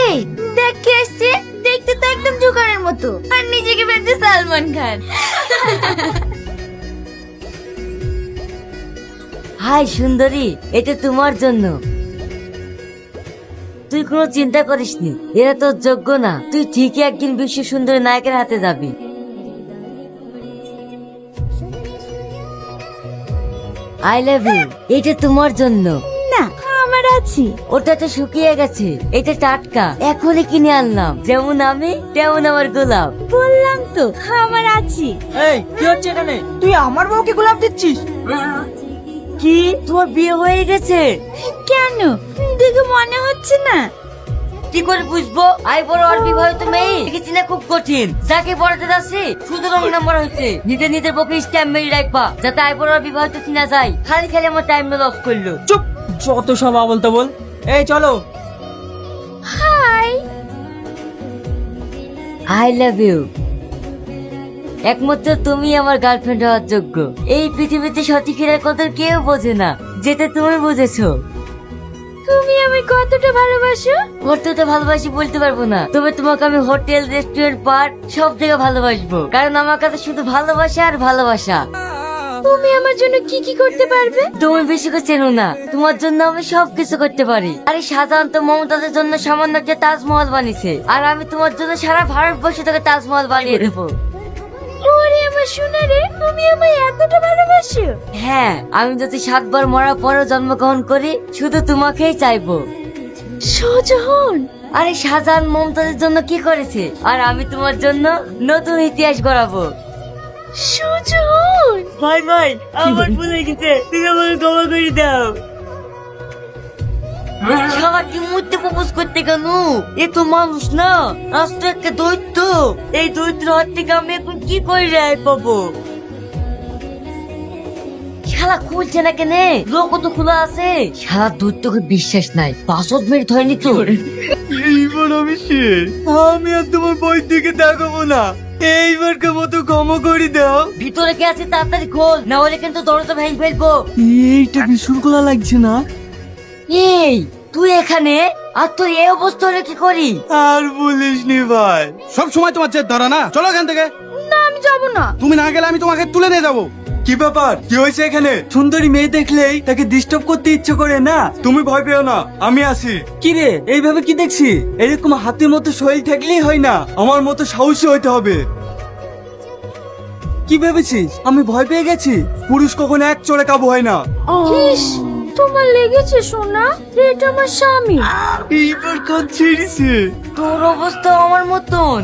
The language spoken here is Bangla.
এই দেখ কে এসছে, দেখতে তো একদম জোকারের মতো, আর নিজেকে ভেবেছে সালমান খান। হাই সুন্দরী, এটা তোমার জন্য। তুই কোনো চিন্তা করিসনি, এরা তোর যোগ্য না। তুই ঠিকই একদিন বিশ্ব সুন্দরী নায়কের হাতে যাবি। আই লাভ ইউ, এটা তোমার জন্য। না, আমার আছে। ওটা তো শুকিয়ে গেছে, এটা টাটকা, এখনই কিনে আনলাম। যেমন আমি তেমন আমার গোলাপ। বললাম তো আমার আছে। এই কি হচ্ছে এখানে? তুই আমার বউকে গোলাপ দিচ্ছিস? কি তোমার বিয়ে হয়ে গেছে? কেন, দেখে মনে হচ্ছে না? কি করে বুঝবো? আই বড় আর বিবাহিত মেয়ে দেখেছি না, খুব কঠিন। যাকে পড়াতে যাচ্ছি শুধু রং নাম্বার হয়েছে। নিজের নিজের পক্ষে স্ট্যাম্প মেরে রাখবা, যাতে আই বড় আর বিবাহিত চিনা যায়। খালি খালি আমার টাইম লস করলো। চুপ, যত সব আবল তাবল। এই চলো। হাই। I love you. একমাত্র তুমি আমার গার্লফ্রেন্ড হওয়ার যোগ্য। এই পৃথিবীতে সঠিকের কদর কেউ বোঝে না, যেটা তুমি বুঝেছো। তুমি আমায় কতটা ভালোবাসো? কতটা ভালোবাসি বলতে পারবো না, তবে তোমাকে আমি হোটেল, রেস্টুরেন্ট, পার্ক সব জায়গায় ভালোবাসবো। কারণ আমার কাছে শুধু ভালোবাসা আর ভালোবাসা। তুমি আমার জন্য কি কি করতে পারবে? তুমি বেশি করে চেনো না, তোমার জন্য আমি সবকিছু করতে পারি। আরে সাধারণত মমতাজের জন্য সামান্য একটা তাজমহল বানিয়েছে, আর আমি তোমার জন্য সারা ভারতবর্ষ থেকে তাজমহল বানিয়ে দেবো। ওরে আমার সোনা রে, তুমি আমায় এতটা ভালোবাসো? হ্যাঁ, আমি যদি 7 বার মরার পরও জন্মগ্রহণ করি, শুধু তোমাকেই চাইবো। শাহজাহান। আরে শাহজাহান মমতাজের জন্য কি করেছে, আর আমি তোমার জন্য নতুন ইতিহাস গড়াবো। শাহজাহান। ভাই ভাই, আমার ভুল হয়ে গেছে, তুমি আমাকে ক্ষমা করে দাও। শালা কি মুহূর্তে প্রপোজ করতে গেল? এ তো মানুষ না, আজ তো একটা দৈত্য। এই দৈত্য হাত থেকে আমি এখন কি করে রেহাই পাবো? শালা খুলছে না কেনে? লোক তো খোলা আছে। শালা দৈত্যকে বিশ্বাস নাই, পাসওয়ার্ড মেরে ধরেনি তো। এইবার আমি শেষ, আমি আর তোমার বই দিকে তাকাবো না। এইবারকে মতো ক্ষমা করে দাও। ভিতরে কে আছে তাড়াতাড়ি খোল, না হলে কিন্তু দরজা ভেঙে ফেলবো। এইটা বিশৃঙ্খলা লাগছে না? এই তুই এখানে, আর তোর এই অবস্থা হলে কি করি? আর বলিস নি ভাই। সব সময় তোমার জেদ ধরা না, চলো এখান থেকে। না, আমি যাবো না। তুমি না গেলে আমি তোমাকে তুলে নিয়ে যাবো। কি ব্যাপার, কি হয়েছে এখানে? সুন্দরী মেয়ে দেখলেই তাকে ডিস্টার্ব করতে ইচ্ছে করে না? তুমি ভয় পেও না, আমি আছি। কি রে, এইভাবে কি দেখছি? এরকম হাতির মতো শরীর থাকলেই হয় না, আমার মতো সাহসী হইতে হবে। কি ভেবেছিস আমি ভয় পেয়ে গেছি? পুরুষ কখনো এক চড়ে কাবু হয় না। ইস, তোমার লেগেছে সোনা? এটা আমার স্বামী। এইবার কাজ ছেড়েছে। তোর অবস্থা আমার মতন।